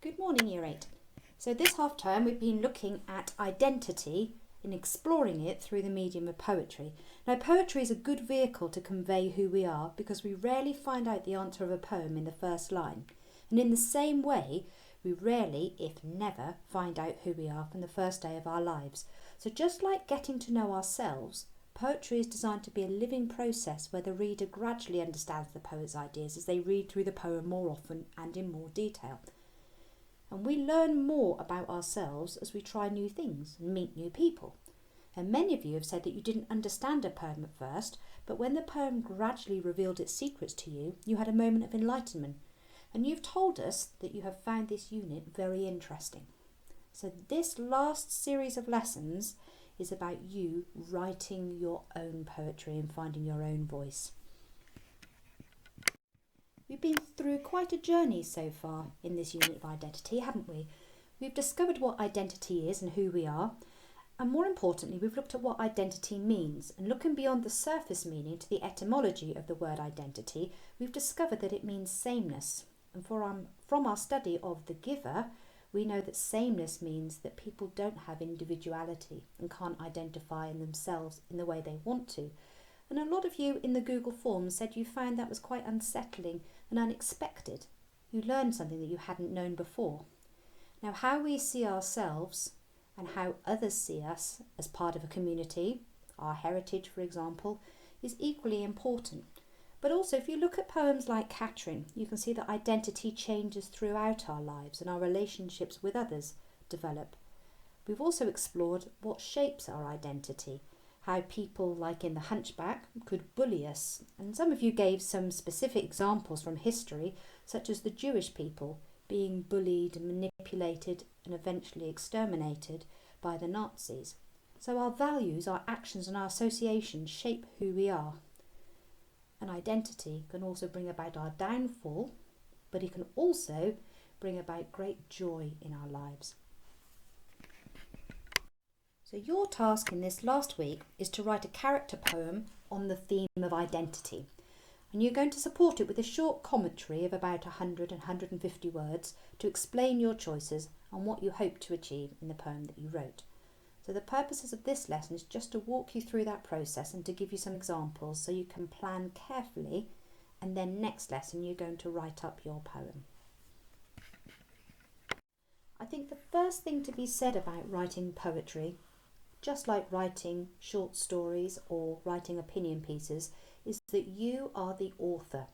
Good morning, Year 8. So this half term we've been looking at identity and exploring it through the medium of poetry. Now poetry is a good vehicle to convey who we are because we rarely find out the answer of a poem in the first line. And in the same way, we rarely, if never, find out who we are from the first day of our lives. So just like getting to know ourselves, poetry is designed to be a living process where the reader gradually understands the poet's ideas as they read through the poem more often and in more detail. And we learn more about ourselves as we try new things and meet new people. And many of you have said that you didn't understand a poem at first, but when the poem gradually revealed its secrets to you, you had a moment of enlightenment. And you've told us that you have found this unit very interesting. So this last series of lessons is about you writing your own poetry and finding your own voice. We've been through quite a journey so far in this unit of identity, haven't we? We've discovered what identity is and who we are, and more importantly, we've looked at what identity means, and looking beyond the surface meaning to the etymology of the word identity, we've discovered that it means sameness. And from our study of the giver, we know that sameness means that people don't have individuality and can't identify in themselves in the way they want to. And a lot of you in the Google Forms said you found that was quite unsettling and unexpected. You learned something that you hadn't known before. Now, how we see ourselves and how others see us as part of a community, our heritage, for example, is equally important. But also, if you look at poems like Catherine, you can see that identity changes throughout our lives and our relationships with others develop. We've also explored what shapes our identity, how people like in The Hunchback could bully us. And some of you gave some specific examples from history, such as the Jewish people being bullied and manipulated and eventually exterminated by the Nazis. So our values, our actions and our associations shape who we are. And identity can also bring about our downfall, but it can also bring about great joy in our lives. So your task in this last week is to write a character poem on the theme of identity. And you're going to support it with a short commentary of about 100 and 150 words to explain your choices and what you hope to achieve in the poem that you wrote. So the purposes of this lesson is just to walk you through that process and to give you some examples so you can plan carefully, and then next lesson you're going to write up your poem. I think the first thing to be said about writing poetry, just like writing short stories or writing opinion pieces, is that you are the author.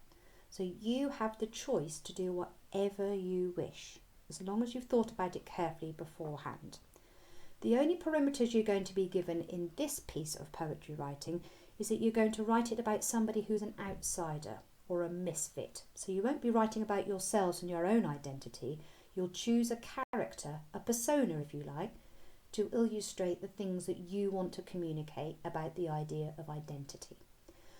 So you have the choice to do whatever you wish, as long as you've thought about it carefully beforehand. The only parameters you're going to be given in this piece of poetry writing is that you're going to write it about somebody who's an outsider or a misfit. So you won't be writing about yourselves and your own identity. You'll choose a character, a persona if you like, to illustrate the things that you want to communicate about the idea of identity.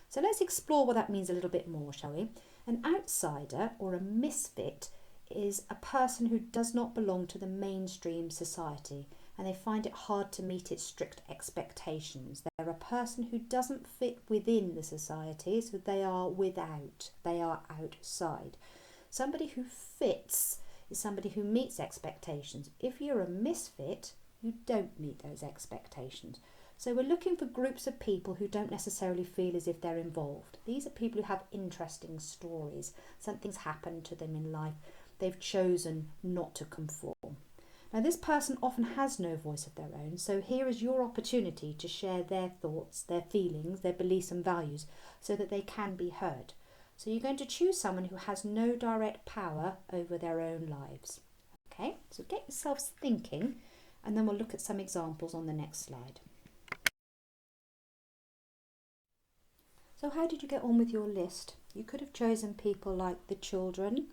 So let's explore what that means a little bit more, shall we? An outsider or a misfit is a person who does not belong to the mainstream society, and they find it hard to meet its strict expectations. They're a person who doesn't fit within the society, so they are without, they are outside. Somebody who fits is somebody who meets expectations. If you're a misfit, you don't meet those expectations. So we're looking for groups of people who don't necessarily feel as if they're involved. These are people who have interesting stories. Something's happened to them in life. They've chosen not to conform. Now this person often has no voice of their own, so here is your opportunity to share their thoughts, their feelings, their beliefs and values so that they can be heard. So you're going to choose someone who has no direct power over their own lives. Okay, so get yourselves thinking, and then we'll look at some examples on the next slide. So how did you get on with your list? You could have chosen people like the children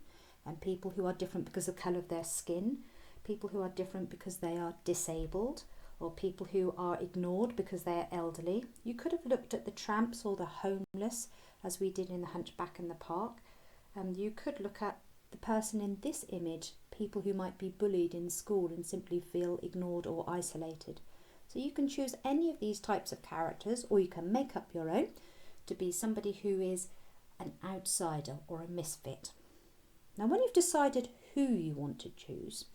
and people who are different because of the colour of their skin, people who are different because they are disabled, or people who are ignored because they are elderly. You could have looked at the tramps or the homeless, as we did in The Hunchback in the Park. You could look at the person in this image, people who might be bullied in school and simply feel ignored or isolated. So you can choose any of these types of characters, or you can make up your own to be somebody who is an outsider or a misfit. Now when you've decided who who you want to choose,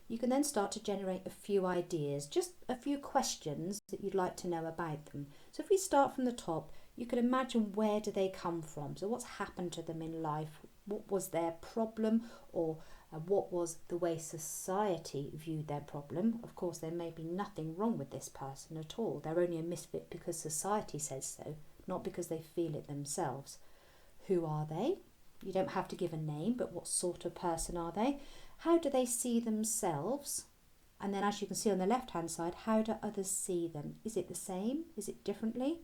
you can then start to generate a few ideas, just a few questions that you'd like to know about them. So if we start from the top, you can imagine, where do they come from? So what's happened to them in life? What was their problem, or what was the way society viewed their problem? Of course, there may be nothing wrong with this person at all. They're only a misfit because society says so, not because they feel it themselves. Who are they? You don't have to give a name, but what sort of person are they? How do they see themselves? And then, as you can see on the left-hand side, how do others see them? Is it the same? Is it differently?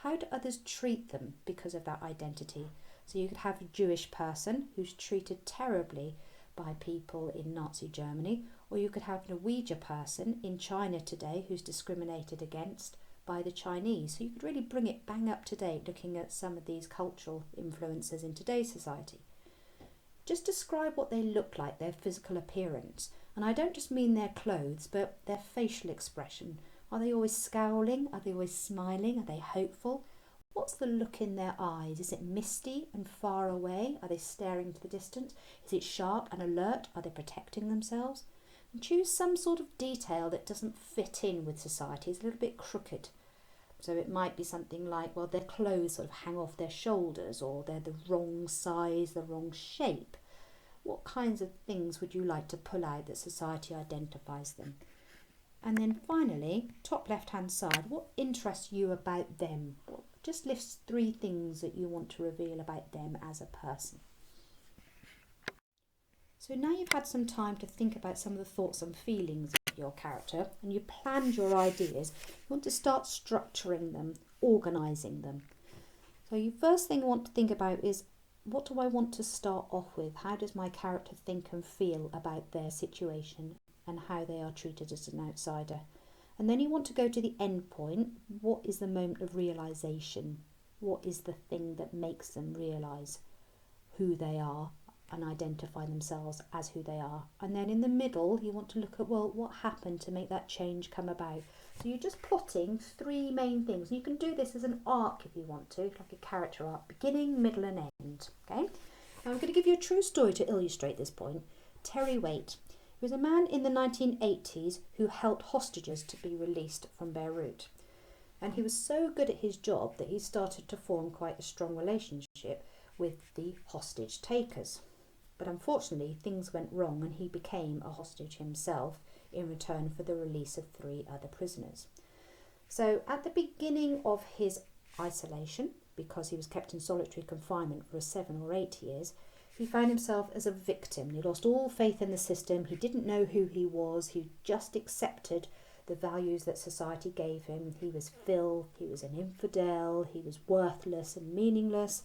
How do others treat them because of that identity? So you could have a Jewish person who's treated terribly by people in Nazi Germany, or you could have a Norwegian person in China today who's discriminated against by the Chinese. So you could really bring it bang up to date, looking at some of these cultural influences in today's society. Just describe what they look like, their physical appearance. And I don't just mean their clothes, but their facial expression. Are they always scowling? Are they always smiling? Are they hopeful? What's the look in their eyes? Is it misty and far away? Are they staring into the distance? Is it sharp and alert? Are they protecting themselves? And choose some sort of detail that doesn't fit in with society. It's a little bit crooked. So it might be something like, well, their clothes sort of hang off their shoulders, or they're the wrong size, the wrong shape. What kinds of things would you like to pull out that society identifies them? And then finally, top left-hand side, what interests you about them? Just list 3 things that you want to reveal about them as a person. So now you've had some time to think about some of the thoughts and feelings of your character, and you planned your ideas, you want to start structuring them, organising them. So your first thing you want to think about is, what do I want to start off with? How does my character think and feel about their situation and how they are treated as an outsider? And then you want to go to the end point. What is the moment of realisation? What is the thing that makes them realise who they are and identify themselves as who they are? And then in the middle, you want to look at, well, what happened to make that change come about? So you're just plotting 3 main things. You can do this as an arc if you want to, like a character arc, beginning, middle and end. Okay. Now I'm going to give you a true story to illustrate this point. Terry Waite. He was a man in the 1980s who helped hostages to be released from Beirut. And he was so good at his job that he started to form quite a strong relationship with the hostage takers. But unfortunately, things went wrong and he became a hostage himself in return for the release of 3 other prisoners. So at the beginning of his isolation, because he was kept in solitary confinement for 7 or 8 years, he found himself as a victim. He lost all faith in the system. He didn't know who he was. He just accepted the values that society gave him. He was filth, he was an infidel, he was worthless and meaningless.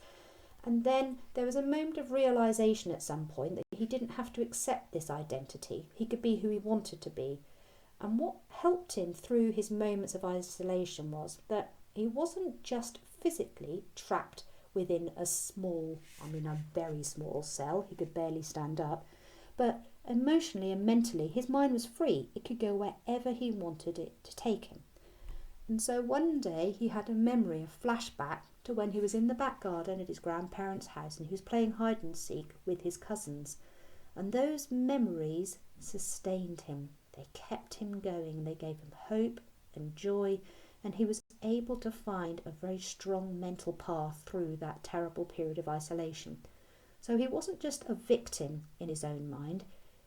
And then there was a moment of realisation at some point that he didn't have to accept this identity. He could be who he wanted to be. And what helped him through his moments of isolation was that he wasn't just physically trapped within a very small cell. He could barely stand up. But emotionally and mentally, his mind was free. It could go wherever he wanted it to take him. And so one day he had a memory, a flashback to when he was in the back garden at his grandparents' house and he was playing hide and seek with his cousins. And those memories sustained him. They kept him going. They gave him hope and joy, and he was able to find a very strong mental path through that terrible period of isolation. So he wasn't just a victim in his own mind.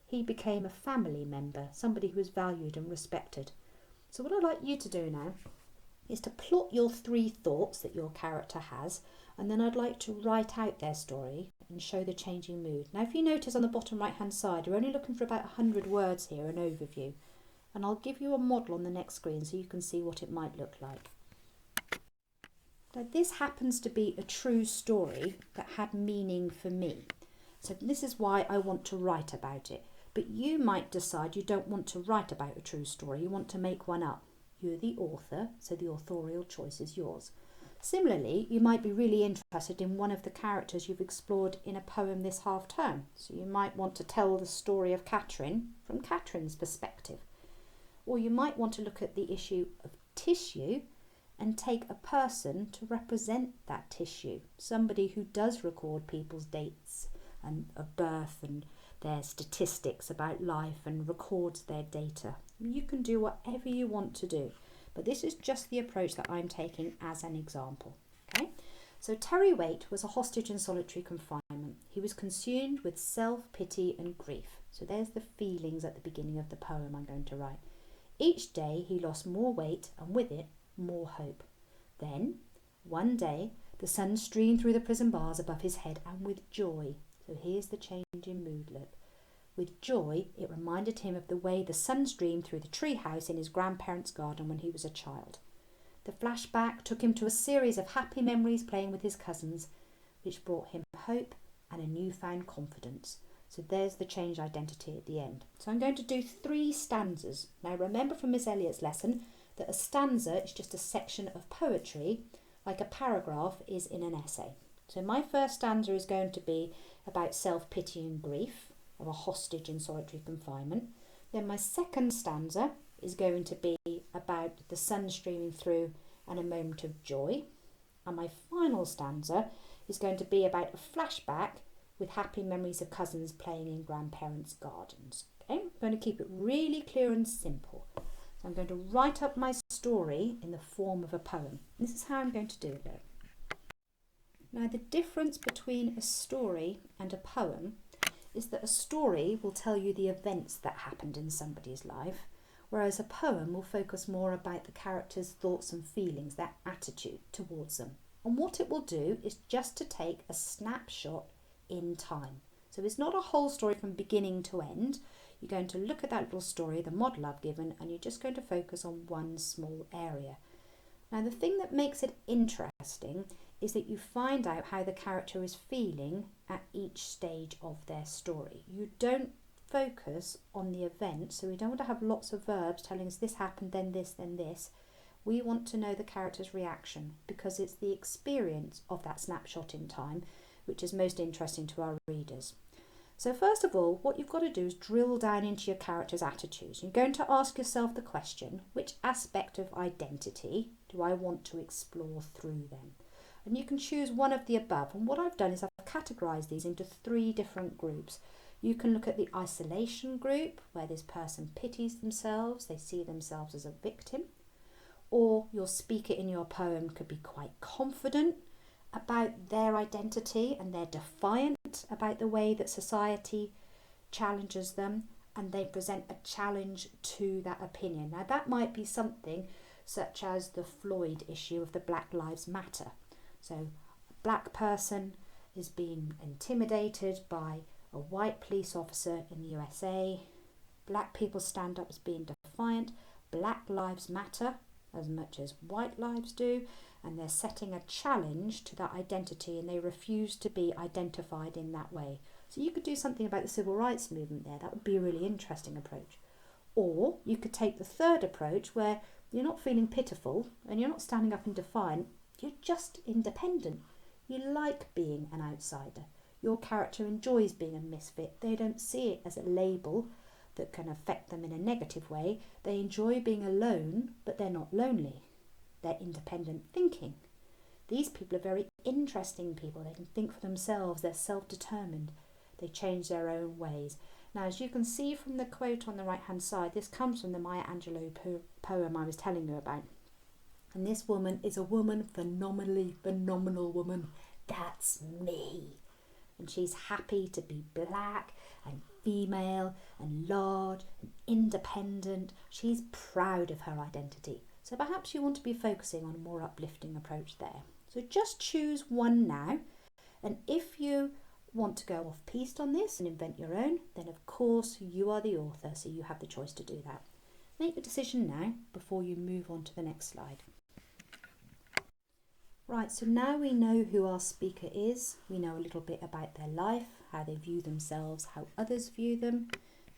He became a family member, somebody who was valued and respected. So what I'd like you to do now is to plot your 3 thoughts that your character has, and then I'd like to write out their story and show the changing mood. Now if you notice on the bottom right hand side, we're only looking for about 100 words here, an overview, and I'll give you a model on the next screen so you can see what it might look like. Now this happens to be a true story that had meaning for me, so this is why I want to write about it. But you might decide you don't want to write about a true story, you want to make one up. You're the author, so the authorial choice is yours. Similarly, you might be really interested in one of the characters you've explored in a poem this half term. So you might want to tell the story of Catherine from Catherine's perspective. Or you might want to look at the issue of tissue and take a person to represent that tissue. Somebody who does record people's dates and of birth and their statistics about life and records their data. You can do whatever you want to do, but this is just the approach that I'm taking as an example. Okay, so Terry Waite was a hostage in solitary confinement. He was consumed with self-pity and grief. So there's the feelings at the beginning of the poem I'm going to write. Each day he lost more weight and with it more hope. Then, one day, the sun streamed through the prison bars above his head, and with joy. So here's the change in mood, look. With joy, it reminded him of the way the sun streamed through the tree house in his grandparents' garden when he was a child. The flashback took him to a series of happy memories playing with his cousins, which brought him hope and a newfound confidence. So there's the change identity at the end. So I'm going to do 3 stanzas. Now remember from Miss Elliott's lesson that a stanza is just a section of poetry, like a paragraph is in an essay. So my first stanza is going to be about self-pity and grief of a hostage in solitary confinement. Then my second stanza is going to be about the sun streaming through and a moment of joy. And my final stanza is going to be about a flashback with happy memories of cousins playing in grandparents' gardens. Okay, I'm going to keep it really clear and simple. So I'm going to write up my story in the form of a poem. This is how I'm going to do it. Now, the difference between a story and a poem is that a story will tell you the events that happened in somebody's life, whereas a poem will focus more about the character's thoughts and feelings, their attitude towards them. And what it will do is just to take a snapshot in time. So it's not a whole story from beginning to end. You're going to look at that little story, the model I've given, and you're just going to focus on one small area. Now, the thing that makes it interesting is that you find out how the character is feeling at each stage of their story. You don't focus on the event, so we don't want to have lots of verbs telling us this happened, then this, then this. We want to know the character's reaction because it's the experience of that snapshot in time which is most interesting to our readers. So first of all, what you've got to do is drill down into your character's attitudes. You're going to ask yourself the question, which aspect of identity do I want to explore through them? And you can choose one of the above. And what I've done is I've categorised these into 3 different groups. You can look at the isolation group, where this person pities themselves, they see themselves as a victim. Or your speaker in your poem could be quite confident about their identity and they're defiant about the way that society challenges them, and they present a challenge to that opinion. Now that might be something such as the Floyd issue of the Black Lives Matter. So a black person is being intimidated by a white police officer in the USA. Black people stand up as being defiant. Black lives matter as much as white lives do, and they're setting a challenge to that identity, and they refuse to be identified in that way. So you could do something about the civil rights movement there. That would be a really interesting approach. Or you could take the third approach where you're not feeling pitiful and you're not standing up and defiant, you're just independent. You like being an outsider. Your character enjoys being a misfit. They don't see it as a label that can affect them in a negative way. They enjoy being alone, but they're not lonely. They're independent thinking. These people are very interesting people. They can think for themselves. They're self-determined. They change their own ways. Now, as you can see from the quote on the right-hand side, this comes from the Maya Angelou poem I was telling you about. And this woman is a woman, phenomenal woman. That's me. And she's happy to be black and female and large and independent. She's proud of her identity. So perhaps you want to be focusing on a more uplifting approach there. So just choose one now. And if you want to go off-piste on this and invent your own, then of course you are the author, so you have the choice to do that. Make the decision now before you move on to the next slide. Right, so now we know who our speaker is. We know a little bit about their life, how they view themselves, how others view them.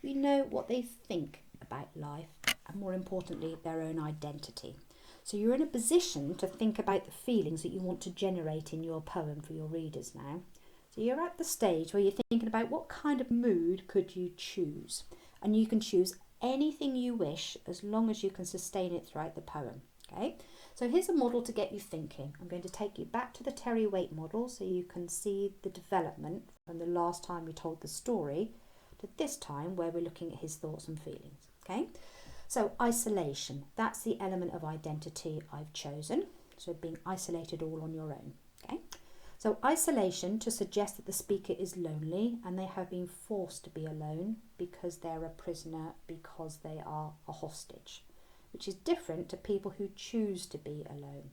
We know what they think about life, and more importantly, their own identity. So you're in a position to think about the feelings that you want to generate in your poem for your readers now. So you're at the stage where you're thinking about what kind of mood could you choose. And you can choose anything you wish as long as you can sustain it throughout the poem. Okay, so here's a model to get you thinking. I'm going to take you back to the Terry Waite model so you can see the development from the last time we told the story to this time where we're looking at his thoughts and feelings. Okay, so isolation, that's the element of identity I've chosen. So being isolated all on your own. Okay, so isolation to suggest that the speaker is lonely and they have been forced to be alone because they're a prisoner, because they are a hostage, which is different to people who choose to be alone.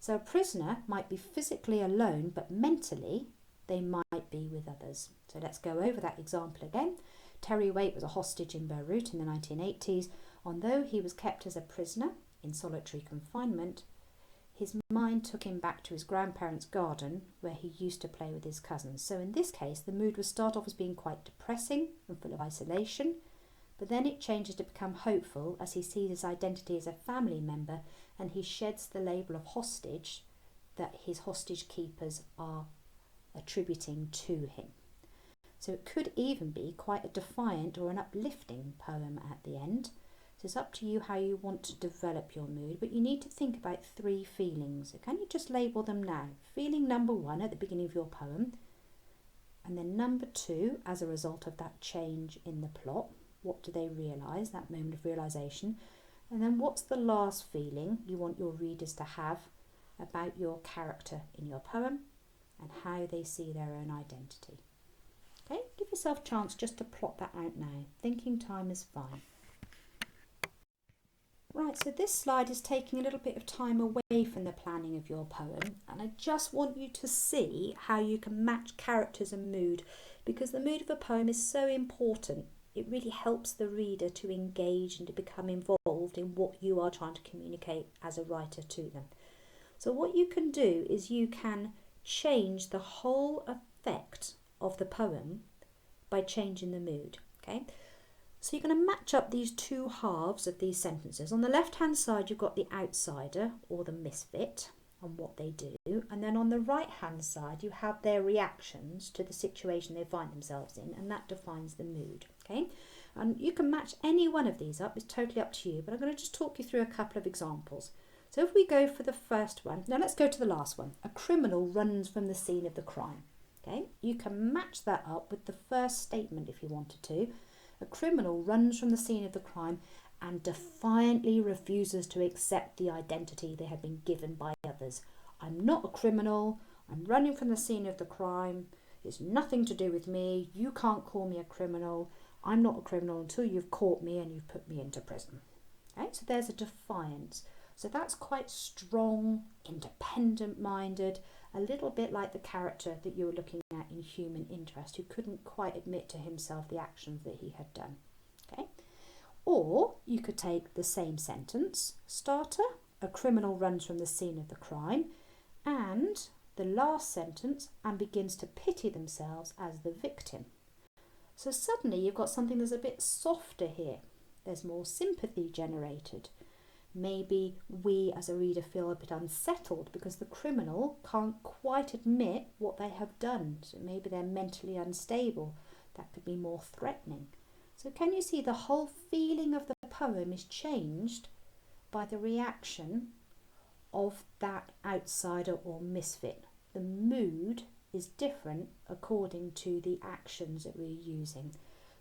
So a prisoner might be physically alone, but mentally they might be with others. So let's go over that example again. Terry Waite was a hostage in Beirut in the 1980s. Although he was kept as a prisoner in solitary confinement, his mind took him back to his grandparents' garden where he used to play with his cousins. So in this case, the mood would start off as being quite depressing and full of isolation, but then it changes to become hopeful as he sees his identity as a family member and he sheds the label of hostage that his hostage keepers are attributing to him. So it could even be quite a defiant or an uplifting poem at the end. So it's up to you how you want to develop your mood, but you need to think about 3 feelings. So can you just label them now? Feeling number 1 at the beginning of your poem, and then number 2 as a result of that change in the plot. What do they realise, that moment of realisation? And then what's the last feeling you want your readers to have about your character in your poem and how they see their own identity? Okay, give yourself a chance just to plot that out now. Thinking time is fine. Right, so this slide is taking a little bit of time away from the planning of your poem, and I just want you to see how you can match characters and mood, because the mood of a poem is so important. It really helps the reader to engage and to become involved in what you are trying to communicate as a writer to them. So what you can do is you can change the whole effect of the poem by changing the mood. Okay, so you're going to match up these 2 halves of these sentences. On the left hand side you've got the outsider or the misfit and what they do, and then on the right hand side you have their reactions to the situation they find themselves in, and that defines the mood. Okay, and you can match any one of these up, it's totally up to you, but I'm going to just talk you through a couple of examples. So if we go for the first one, now let's go to the last one. A criminal runs from the scene of the crime. Okay, you can match that up with the first statement if you wanted to. A criminal runs from the scene of the crime and defiantly refuses to accept the identity they have been given by others. I'm not a criminal, I'm running from the scene of the crime, it's nothing to do with me, you can't call me a criminal, I'm not a criminal until you've caught me and you've put me into prison. Okay, so there's a defiance. So that's quite strong, independent-minded, a little bit like the character that you were looking at in Human Interest, who couldn't quite admit to himself the actions that he had done. Okay, or you could take the same sentence, starter, a criminal runs from the scene of the crime, and the last sentence, and begins to pity themselves as the victim. So suddenly you've got something that's a bit softer here. There's more sympathy generated. Maybe we as a reader feel a bit unsettled because the criminal can't quite admit what they have done. So maybe they're mentally unstable. That could be more threatening. So can you see the whole feeling of the poem is changed by the reaction of that outsider or misfit? The mood is different according to the actions that we're using.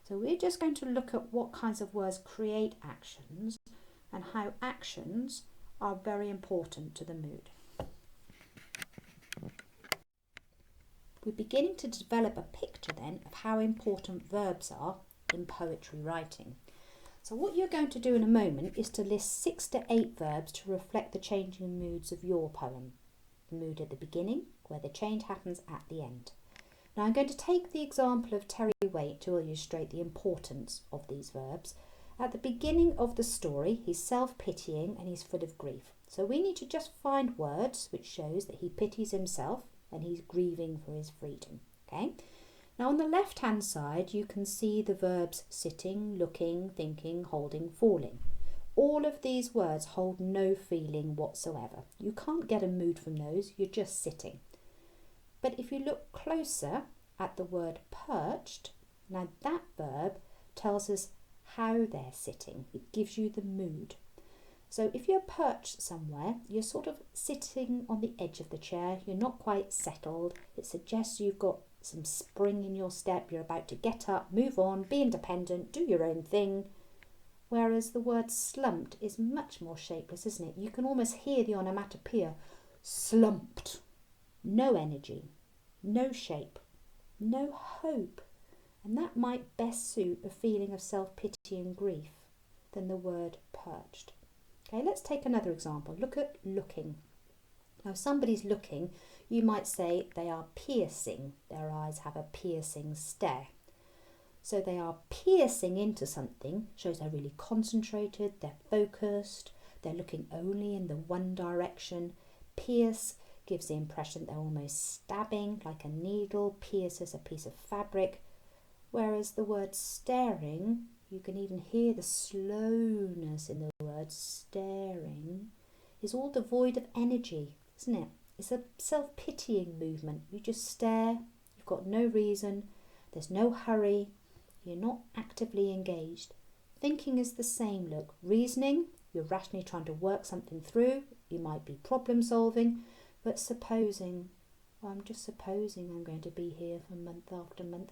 So we're just going to look at what kinds of words create actions and how actions are very important to the mood. We're beginning to develop a picture then of how important verbs are in poetry writing. So what you're going to do in a moment is to list 6 to 8 verbs to reflect the changing moods of your poem. The mood at the beginning, where the change happens at the end. Now I'm going to take the example of Terry Waite to illustrate the importance of these verbs. At the beginning of the story, he's self-pitying and he's full of grief. So we need to just find words which shows that he pities himself and he's grieving for his freedom. Okay. Now on the left-hand side, you can see the verbs sitting, looking, thinking, holding, falling. All of these words hold no feeling whatsoever. You can't get a mood from those, you're just sitting. But if you look closer at the word perched, now that verb tells us how they're sitting. It gives you the mood. So if you're perched somewhere, you're sort of sitting on the edge of the chair, you're not quite settled. It suggests you've got some spring in your step. You're about to get up, move on, be independent, do your own thing. Whereas the word slumped is much more shapeless, isn't it? You can almost hear the onomatopoeia. Slumped. No energy, no shape, no hope. And that might best suit a feeling of self-pity and grief than the word perched. Okay, let's take another example. Look at looking. Now, if somebody's looking, you might say they are piercing. Their eyes have a piercing stare. So they are piercing into something, shows they're really concentrated, they're focused, they're looking only in the one direction. Pierce gives the impression they're almost stabbing, like a needle pierces a piece of fabric. Whereas the word staring, you can even hear the slowness in the word staring, is all devoid of energy, isn't it? It's a self-pitying movement. You just stare, you've got no reason, there's no hurry, you're not actively engaged. Thinking is the same, look. Reasoning, you're rationally trying to work something through, you might be problem solving, but supposing, well, I'm just supposing I'm going to be here for month after month,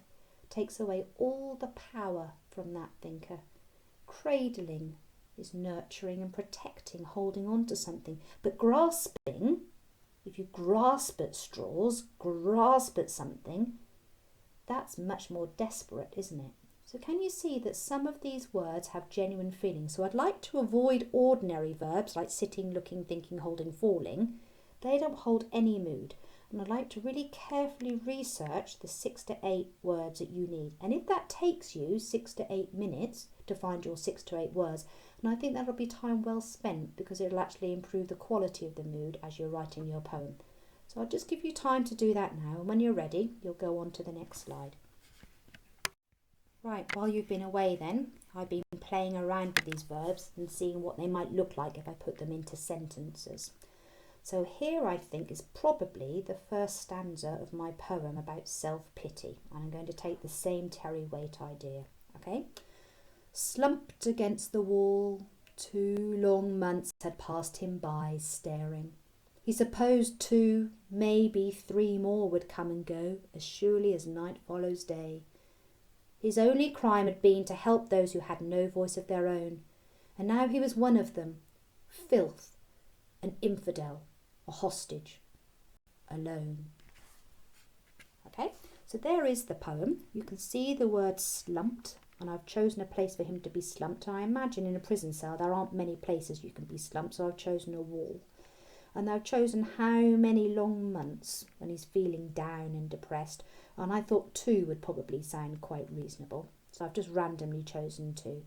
takes away all the power from that thinker. Cradling is nurturing and protecting, holding on to something. But grasping, if you grasp at straws, grasp at something, that's much more desperate, isn't it? So can you see that some of these words have genuine feelings? So I'd like to avoid ordinary verbs like sitting, looking, thinking, holding, falling. They don't hold any mood. And I'd like to really carefully research the 6 to 8 words that you need. And if that takes you 6 to 8 minutes to find your 6 to 8 words, and I think that'll be time well spent because it'll actually improve the quality of the mood as you're writing your poem. So I'll just give you time to do that now. And when you're ready, you'll go on to the next slide. Right, while you've been away then, I've been playing around with these verbs and seeing what they might look like if I put them into sentences. So here I think is probably the first stanza of my poem about self-pity. And I'm going to take the same Terry Waite idea, okay? Slumped against the wall, 2 long months had passed him by staring. He supposed 2, maybe 3 more would come and go, as surely as night follows day. His only crime had been to help those who had no voice of their own. And now he was one of them, filth, an infidel, a hostage, alone. Okay, so there is the poem. You can see the word slumped, and I've chosen a place for him to be slumped. And I imagine in a prison cell there aren't many places you can be slumped, so I've chosen a wall. And I've chosen how many long months when he's feeling down and depressed. And I thought 2 would probably sound quite reasonable. So I've just randomly chosen 2.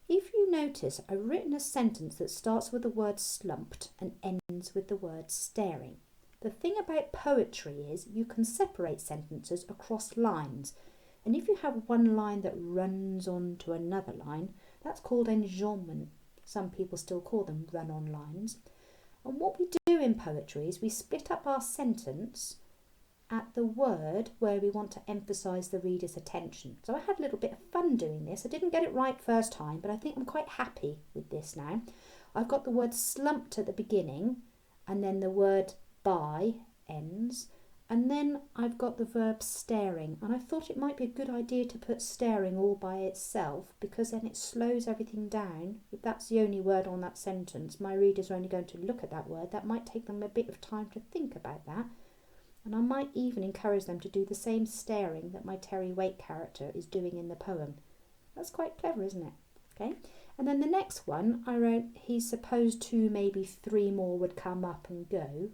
If you notice, I've written a sentence that starts with the word slumped and ends with the word staring. The thing about poetry is you can separate sentences across lines. And if you have one line that runs on to another line, that's called enjambment. Some people still call them run-on lines. And what we do in poetry is we split up our sentence at the word where we want to emphasise the reader's attention. So I had a little bit of fun doing this. I didn't get it right first time, but I think I'm quite happy with this now. I've got the word slumped at the beginning, and then the word by ends, and then I've got the verb staring. And I thought it might be a good idea to put staring all by itself, because then it slows everything down. If that's the only word on that sentence, my readers are only going to look at that word. That might take them a bit of time to think about that. And I might even encourage them to do the same staring that my Terry Waite character is doing in the poem. That's quite clever, isn't it? Okay. And then the next one, I wrote, he's supposed 2, maybe 3 more would come up and go.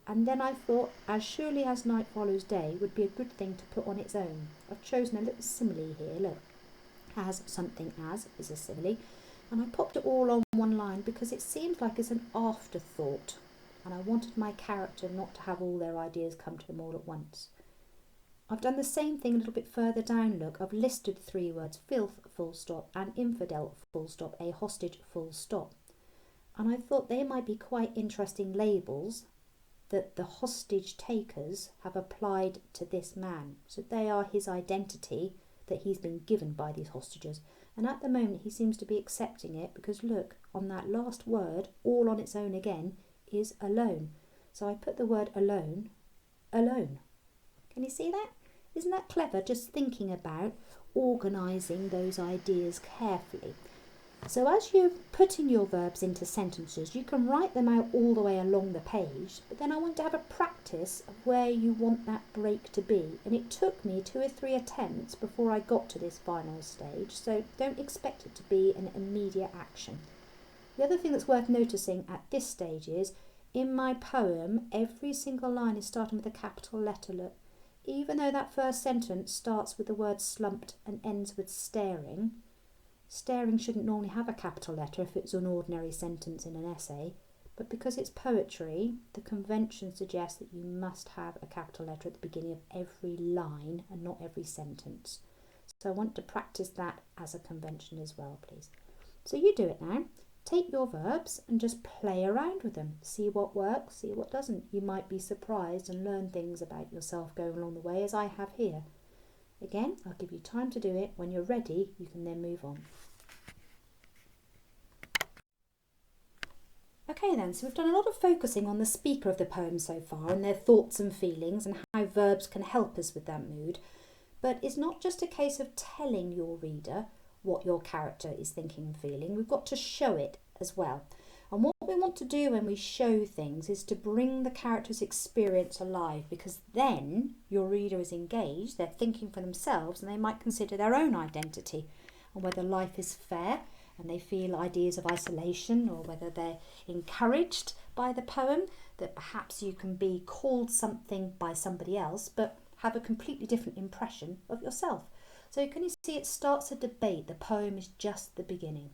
And then I thought, as surely as night follows day would be a good thing to put on its own. I've chosen a little simile here, look. As something as is a simile. And I popped it all on one line because it seems like it's an afterthought. And I wanted my character not to have all their ideas come to them all at once. I've done the same thing a little bit further down, look. I've listed 3 words, filth, full stop, an infidel, full stop, a hostage, full stop. And I thought they might be quite interesting labels that the hostage takers have applied to this man. So they are his identity that he's been given by these hostages. And at the moment he seems to be accepting it because look, on that last word, all on its own again, is alone. So I put the word alone, alone. Can you see that? Isn't that clever? Just thinking about organising those ideas carefully. So as you're putting your verbs into sentences, you can write them out all the way along the page, but then I want to have a practice of where you want that break to be. And it took me 2 or 3 attempts before I got to this final stage, so don't expect it to be an immediate action. The other thing that's worth noticing at this stage is, in my poem, every single line is starting with a capital letter. Look, even though that first sentence starts with the word slumped and ends with staring, staring shouldn't normally have a capital letter if it's an ordinary sentence in an essay, but because it's poetry, the convention suggests that you must have a capital letter at the beginning of every line and not every sentence. So I want to practice that as a convention as well, please. So you do it now. Take your verbs and just play around with them. See what works, see what doesn't. You might be surprised and learn things about yourself going along the way, as I have here. Again, I'll give you time to do it. When you're ready, you can then move on. Okay then, so we've done a lot of focusing on the speaker of the poem so far and their thoughts and feelings and how verbs can help us with that mood. But it's not just a case of telling your reader what your character is thinking and feeling. We've got to show it as well. And what we want to do when we show things is to bring the character's experience alive, because then your reader is engaged, they're thinking for themselves, and they might consider their own identity and whether life is fair and they feel ideas of isolation, or whether they're encouraged by the poem, that perhaps you can be called something by somebody else but have a completely different impression of yourself. So can you see it starts a debate? The poem is just the beginning.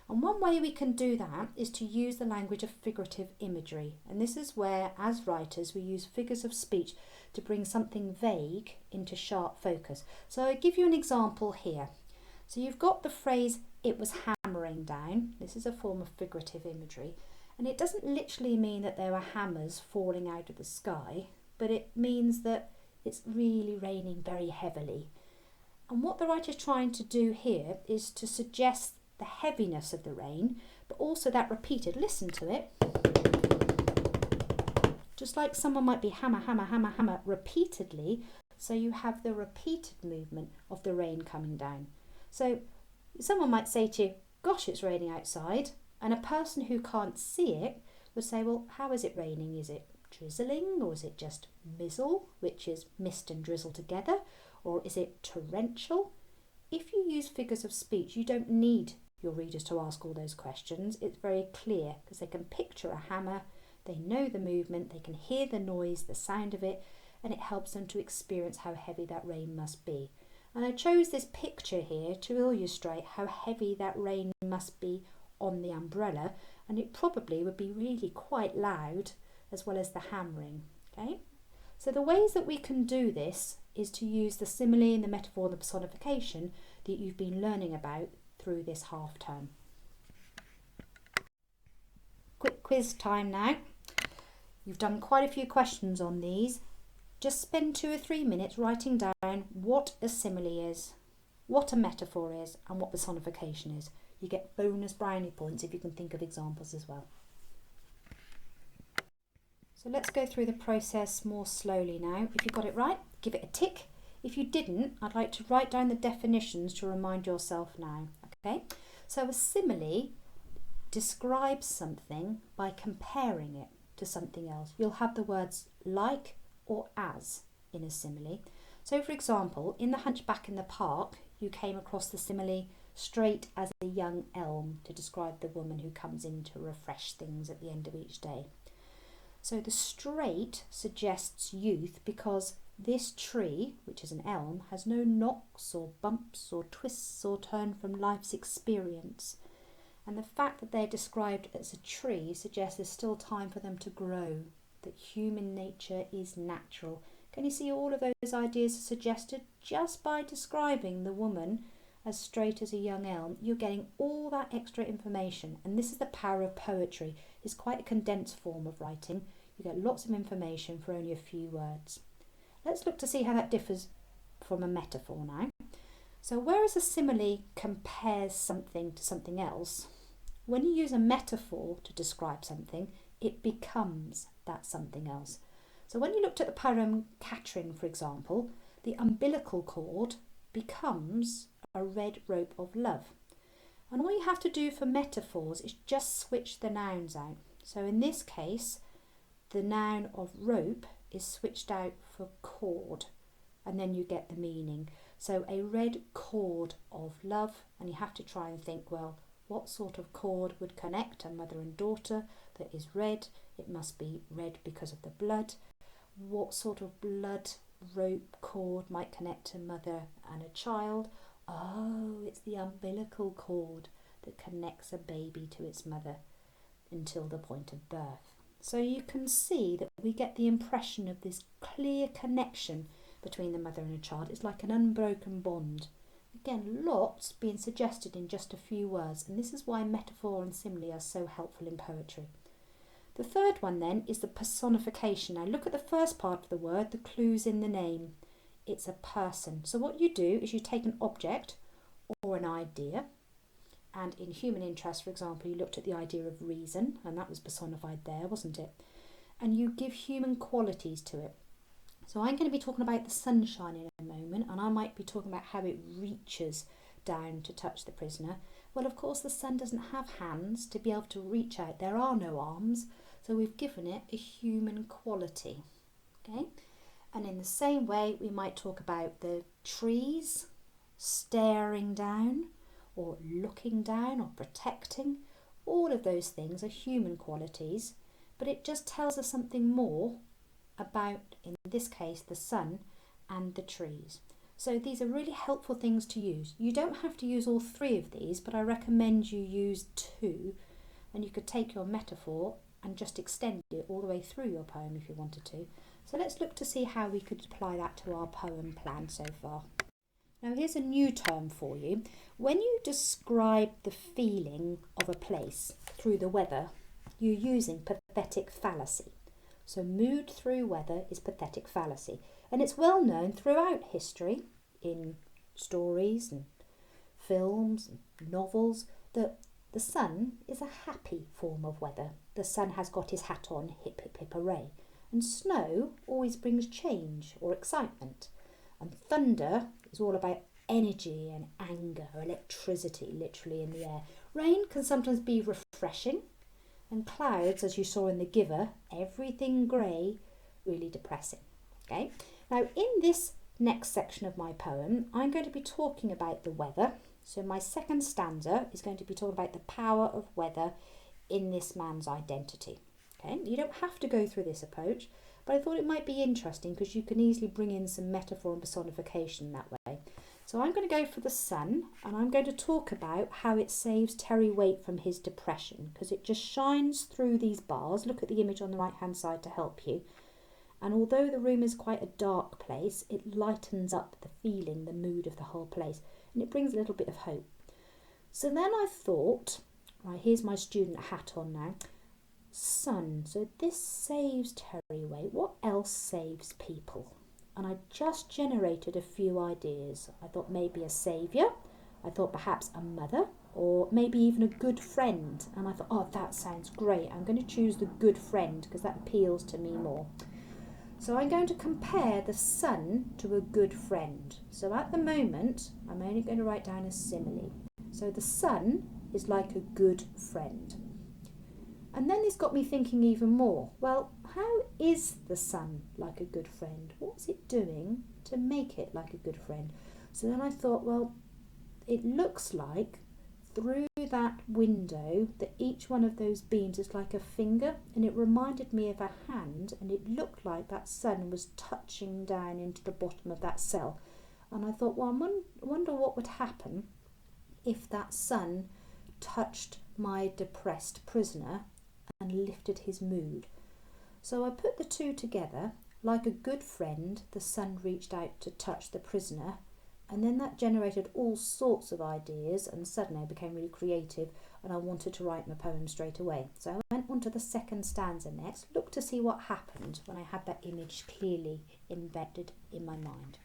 And one way we can do that is to use the language of figurative imagery. And this is where, as writers, we use figures of speech to bring something vague into sharp focus. So I'll give you an example here. So you've got the phrase, "it was hammering down." This is a form of figurative imagery. And it doesn't literally mean that there were hammers falling out of the sky, but it means that it's really raining very heavily. And what the writer's trying to do here is to suggest the heaviness of the rain, but also that repeated, listen to it, just like someone might be hammer, hammer, hammer, hammer repeatedly, so you have the repeated movement of the rain coming down. So someone might say to you, "Gosh, it's raining outside," and a person who can't see it would say, "Well, how is it raining? Is it drizzling, or is it just mizzle, which is mist and drizzle together, or is it torrential?" If you use figures of speech, you don't need your readers to ask all those questions. It's very clear because they can picture a hammer, they know the movement, they can hear the noise, the sound of it, and it helps them to experience how heavy that rain must be. And I chose this picture here to illustrate how heavy that rain must be on the umbrella, and it probably would be really quite loud as well as the hammering. Okay, so the ways that we can do this is to use the simile and the metaphor and the personification that you've been learning about through this half term. Quick quiz time now. You've done quite a few questions on these. Just spend 2 or 3 minutes writing down what a simile is, what a metaphor is, and what personification is. You get bonus brownie points if you can think of examples as well. So let's go through the process more slowly now. If you got it right, give it a tick. If you didn't, I'd like to write down the definitions to remind yourself now. Okay, so a simile describes something by comparing it to something else. You'll have the words like or as in a simile. So for example, in The Hunchback in the Park, you came across the simile straight as a young elm to describe the woman who comes in to refresh things at the end of each day. So the straight suggests youth because this tree, which is an elm, has no knocks or bumps or twists or turn from life's experience. And the fact that they're described as a tree suggests there's still time for them to grow, that human nature is natural. Can you see all of those ideas are suggested just by describing the woman as straight as a young elm? You're getting all that extra information, and this is the power of poetry. It's quite a condensed form of writing. You get lots of information for only a few words. Let's look to see how that differs from a metaphor now. So whereas a simile compares something to something else, when you use a metaphor to describe something, it becomes that something else. So when you looked at the poem Catherine, for example, the umbilical cord becomes a red rope of love. And all you have to do for metaphors is just switch the nouns out. So in this case, the noun of rope is switched out for cord, and then you get the meaning. So a red cord of love, and you have to try and think, well, what sort of cord would connect a mother and daughter that is red? It must be red because of the blood. What sort of blood rope cord might connect a mother and a child? Oh, it's the umbilical cord that connects a baby to its mother until the point of birth. So you can see that we get the impression of this clear connection between the mother and a child. It's like an unbroken bond. Again, lots being suggested in just a few words, and this is why metaphor and simile are so helpful in poetry. The third one then is the personification. Now look at the first part of the word, the clues in the name. It's a person. So what you do is you take an object or an idea, and in human interest, for example, you looked at the idea of reason, and that was personified there, wasn't it? And you give human qualities to it. So I'm going to be talking about the sunshine in a moment, and I might be talking about how it reaches down to touch the prisoner. Well, of course, the sun doesn't have hands to be able to reach out. There are no arms, so we've given it a human quality. Okay? And in the same way, we might talk about the trees staring down, or looking down, or protecting. All of those things are human qualities, but it just tells us something more about, in this case, the sun and the trees. So these are really helpful things to use. You don't have to use all three of these, but I recommend you use two, and you could take your metaphor and just extend it all the way through your poem if you wanted to. So let's look to see how we could apply that to our poem plan so far. Now here's a new term for you. When you describe the feeling of a place through the weather, you're using pathetic fallacy. So mood through weather is pathetic fallacy. And it's well known throughout history, in stories and films and novels, that the sun is a happy form of weather. The sun has got his hat on, hip hip hip hooray. And snow always brings change or excitement. And thunder is all about energy and anger, electricity literally in the air. Rain can sometimes be refreshing, and clouds, as you saw in The Giver, everything grey, really depressing. Okay. Now in this next section of my poem, I'm going to be talking about the weather. So my second stanza is going to be talking about the power of weather in this man's identity. Okay. You don't have to go through this approach, but I thought it might be interesting because you can easily bring in some metaphor and personification that way. So I'm going to go for the sun, and I'm going to talk about how it saves Terry Waite from his depression, because it just shines through these bars. Look at the image on the right hand side to help you. And although the room is quite a dark place, it lightens up the feeling, the mood of the whole place, and it brings a little bit of hope. So then I thought, right, here's my student hat on now. Sun. So this saves Terry Waite. What else saves people? And I just generated a few ideas. I thought maybe a saviour. I thought perhaps a mother, or maybe even a good friend. And I thought, oh, that sounds great. I'm going to choose the good friend because that appeals to me more. So I'm going to compare the sun to a good friend. So at the moment, I'm only going to write down a simile. So the sun is like a good friend. And then this got me thinking even more. Well, how is the sun like a good friend? What's it doing to make it like a good friend? So then I thought, well, it looks like through that window that each one of those beams is like a finger, and it reminded me of a hand, and it looked like that sun was touching down into the bottom of that cell. And I thought, well, I wonder what would happen if that sun touched my depressed prisoner and lifted his mood. So I put the two together. Like a good friend, the sun reached out to touch the prisoner, and then that generated all sorts of ideas, and suddenly I became really creative and I wanted to write my poem straight away. So I went on to the second stanza next. Look to see what happened when I had that image clearly embedded in my mind.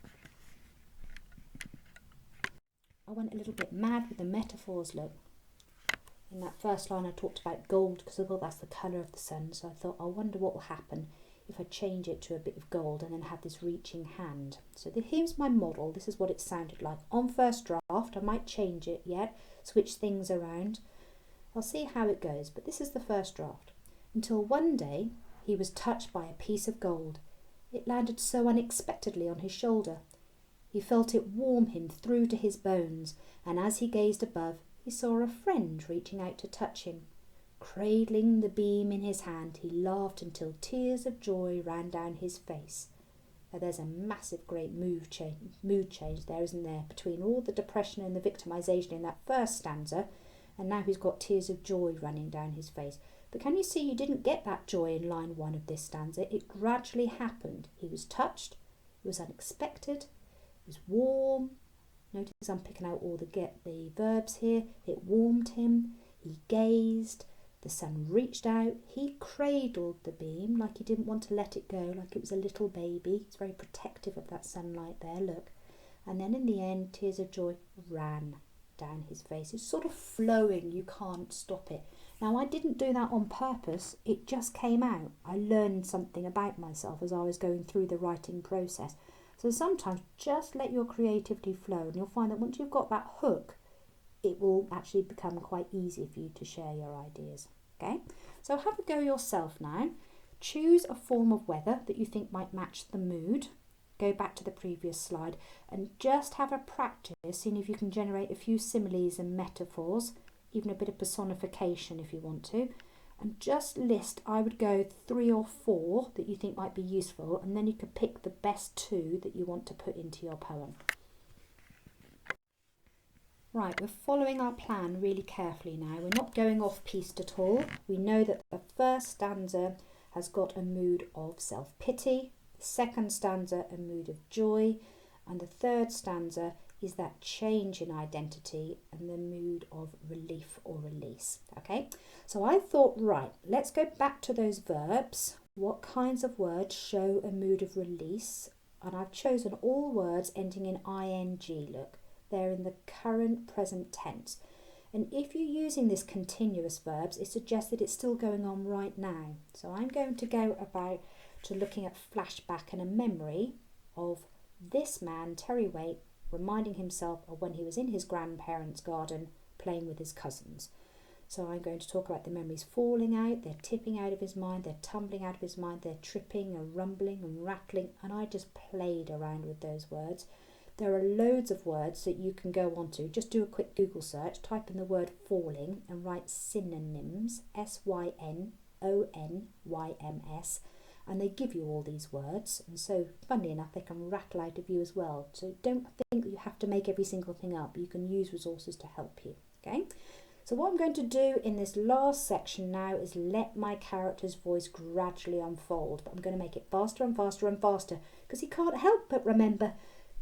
I went a little bit mad with the metaphors, look. In that first line I talked about gold because I thought that's the colour of the sun, so I thought I wonder what will happen if I change it to a bit of gold and then have this reaching hand. So here's my model. This is what it sounded like. On first draft, I might change it yet, switch things around. I'll see how it goes, but this is the first draft. Until one day, he was touched by a piece of gold. It landed so unexpectedly on his shoulder. He felt it warm him through to his bones, and as he gazed above, he saw a friend reaching out to touch him. Cradling the beam in his hand, he laughed until tears of joy ran down his face. Now there's a massive, great mood change there, isn't there, between all the depression and the victimisation in that first stanza, and now he's got tears of joy running down his face. But can you see you didn't get that joy in line 1 of this stanza? It gradually happened. He was touched, it was unexpected, it was warm. Notice I'm picking out all the verbs here. It warmed him, he gazed, the sun reached out, he cradled the beam like he didn't want to let it go, like it was a little baby. He's very protective of that sunlight there, look. And then in the end, tears of joy ran down his face. It's sort of flowing, you can't stop it. Now, I didn't do that on purpose, it just came out. I learned something about myself as I was going through the writing process. So sometimes just let your creativity flow, and you'll find that once you've got that hook, it will actually become quite easy for you to share your ideas. Okay, so have a go yourself now. Choose a form of weather that you think might match the mood. Go back to the previous slide and just have a practice, seeing if you can generate a few similes and metaphors, even a bit of personification if you want to, and just list, I would go 3 or 4 that you think might be useful, and then you could pick the best 2 that you want to put into your poem. Right, we're following our plan really carefully now. We're not going off piste at all. We know that the first stanza has got a mood of self-pity, the second stanza a mood of joy, and the third stanza is that change in identity and the mood of relief or release. Okay, so I thought, right, let's go back to those verbs. What kinds of words show a mood of release? And I've chosen all words ending in ing, look. They're in the current present tense. And if you're using this continuous verbs, it suggests that it's still going on right now. So I'm going to go about to looking at flashback and a memory of this man, Terry Waite, reminding himself of when he was in his grandparents' garden playing with his cousins. So I'm going to talk about the memories falling out, they're tipping out of his mind, they're tumbling out of his mind, they're tripping and rumbling and rattling, and I just played around with those words. There are loads of words that you can go on to. Just do a quick Google search, type in the word falling and write synonyms, synonyms, and they give you all these words. And so, funnily enough, they can rattle out of you as well. So don't think that you have to make every single thing up. You can use resources to help you, okay? So what I'm going to do in this last section now is let my character's voice gradually unfold. But I'm going to make it faster and faster and faster because he can't help but remember,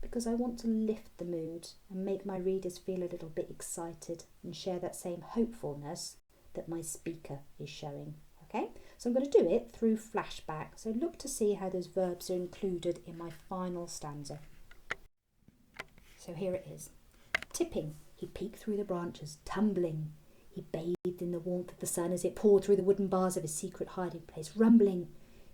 because I want to lift the mood and make my readers feel a little bit excited and share that same hopefulness that my speaker is showing. Okay, so I'm going to do it through flashback. So look to see how those verbs are included in my final stanza. So here it is. Tipping, he peeked through the branches. Tumbling, he bathed in the warmth of the sun as it poured through the wooden bars of his secret hiding place. Rumbling,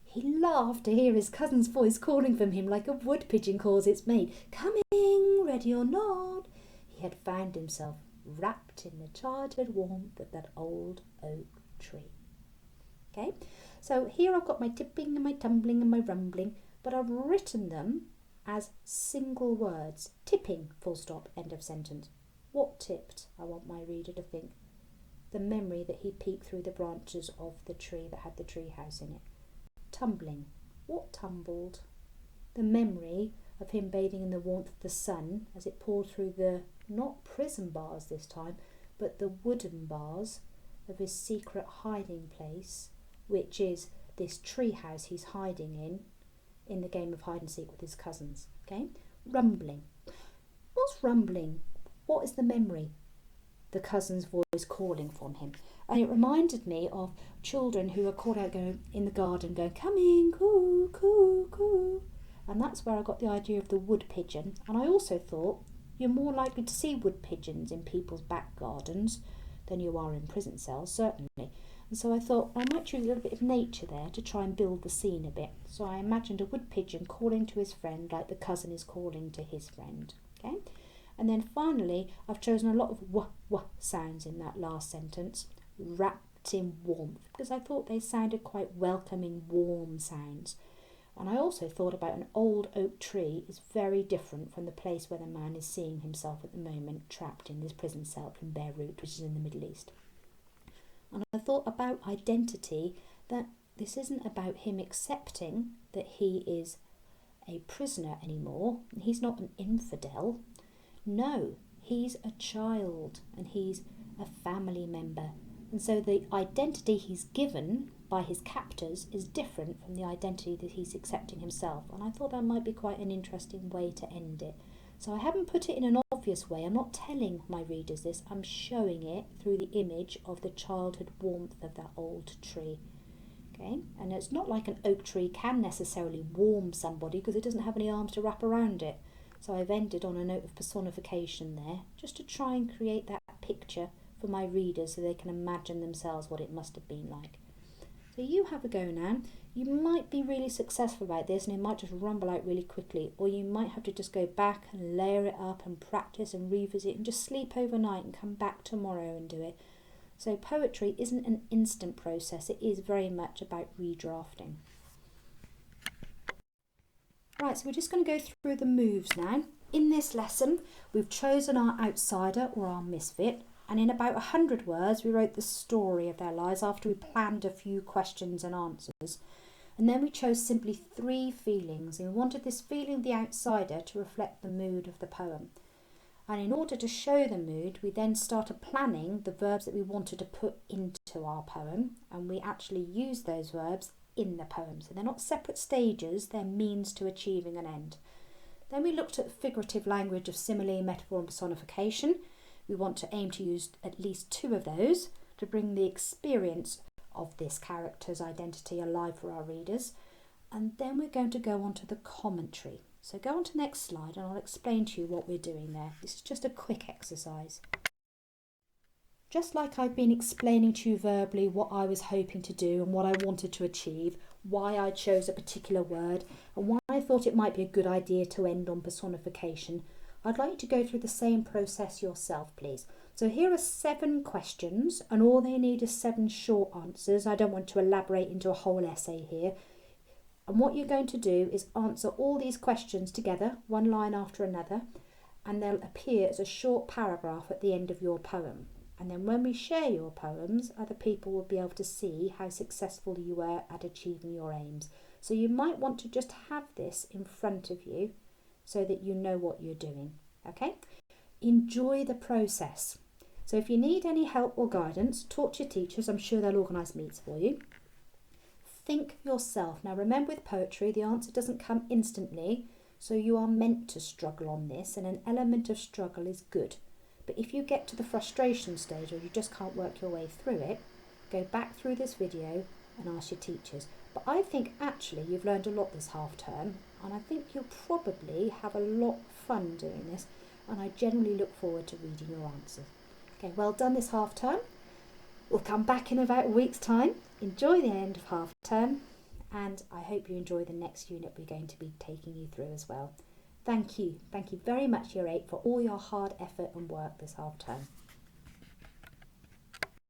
he laughed to hear his cousin's voice calling from him like a wood pigeon calls its mate. Coming, ready or not, he had found himself wrapped in the childhood warmth of that old oak tree. Okay, so here I've got my tipping and my tumbling and my rumbling, but I've written them as single words. Tipping, full stop, end of sentence. What tipped? I want my reader to think. The memory that he peeked through the branches of the tree that had the tree house in it. Tumbling. What tumbled? The memory of him bathing in the warmth of the sun as it poured through the, not prison bars this time, but the wooden bars of his secret hiding place, which is this tree house he's hiding in the game of hide and seek with his cousins. Okay? Rumbling. What's rumbling? What is the memory? The cousin's voice calling from him. And it reminded me of children who are called out going in the garden going, coming, coo, coo, coo. And that's where I got the idea of the wood pigeon. And I also thought you're more likely to see wood pigeons in people's back gardens than you are in prison cells, certainly. And so I thought I might choose a little bit of nature there to try and build the scene a bit. So I imagined a wood pigeon calling to his friend like the cousin is calling to his friend. Okay? And then finally, I've chosen a lot of wah sounds in that last sentence, wrapped in warmth, because I thought they sounded quite welcoming, warm sounds. And I also thought about an old oak tree is very different from the place where the man is seeing himself at the moment, trapped in this prison cell in Beirut, which is in the Middle East. And I thought about identity, that this isn't about him accepting that he is a prisoner anymore. He's not an infidel. No, he's a child and he's a family member. And so the identity he's given by his captors is different from the identity that he's accepting himself. And I thought that might be quite an interesting way to end it. So I haven't put it in an obvious way. I'm not telling my readers this. I'm showing it through the image of the childhood warmth of that old tree. Okay, and it's not like an oak tree can necessarily warm somebody because it doesn't have any arms to wrap around it. So I've ended on a note of personification there, just to try and create that picture for my readers so they can imagine themselves what it must have been like. So you have a go now. You might be really successful about this and it might just rumble out really quickly, or you might have to just go back and layer it up and practice and revisit and just sleep overnight and come back tomorrow and do it. So poetry isn't an instant process, it is very much about redrafting. Right, so we're just going to go through the moves now. In this lesson, we've chosen our outsider or our misfit, and in about 100 words, we wrote the story of their lives after we planned a few questions and answers. And then we chose simply 3 feelings, and we wanted this feeling of the outsider to reflect the mood of the poem. And in order to show the mood, we then started planning the verbs that we wanted to put into our poem, and we actually used those verbs in the poem. So they're not separate stages, they're means to achieving an end. Then we looked at the figurative language of simile, metaphor and personification. We want to aim to use at least 2 of those to bring the experience of this character's identity alive for our readers. And then we're going to go on to the commentary. So go on to the next slide and I'll explain to you what we're doing there. This is just a quick exercise. Just like I've been explaining to you verbally what I was hoping to do and what I wanted to achieve, why I chose a particular word and why I thought it might be a good idea to end on personification, I'd like you to go through the same process yourself, please. So here are 7 questions and all they need is 7 short answers. I don't want to elaborate into a whole essay here. And what you're going to do is answer all these questions together, one line after another, and they'll appear as a short paragraph at the end of your poem. And then when we share your poems, other people will be able to see how successful you were at achieving your aims. So you might want to just have this in front of you so that you know what you're doing. Okay? Enjoy the process. So if you need any help or guidance, talk to your teachers. I'm sure they'll organise meets for you. Think yourself. Now remember, with poetry, the answer doesn't come instantly, so you are meant to struggle on this, and an element of struggle is good. But if you get to the frustration stage or you just can't work your way through it, go back through this video and ask your teachers. But I think actually you've learned a lot this half term, and I think you'll probably have a lot of fun doing this, and I generally look forward to reading your answers. Okay, well done this half term. We'll come back in about a week's time. Enjoy the end of half term, and I hope you enjoy the next unit we're going to be taking you through as well. Thank you very much, Year 8, for all your hard effort and work this half term.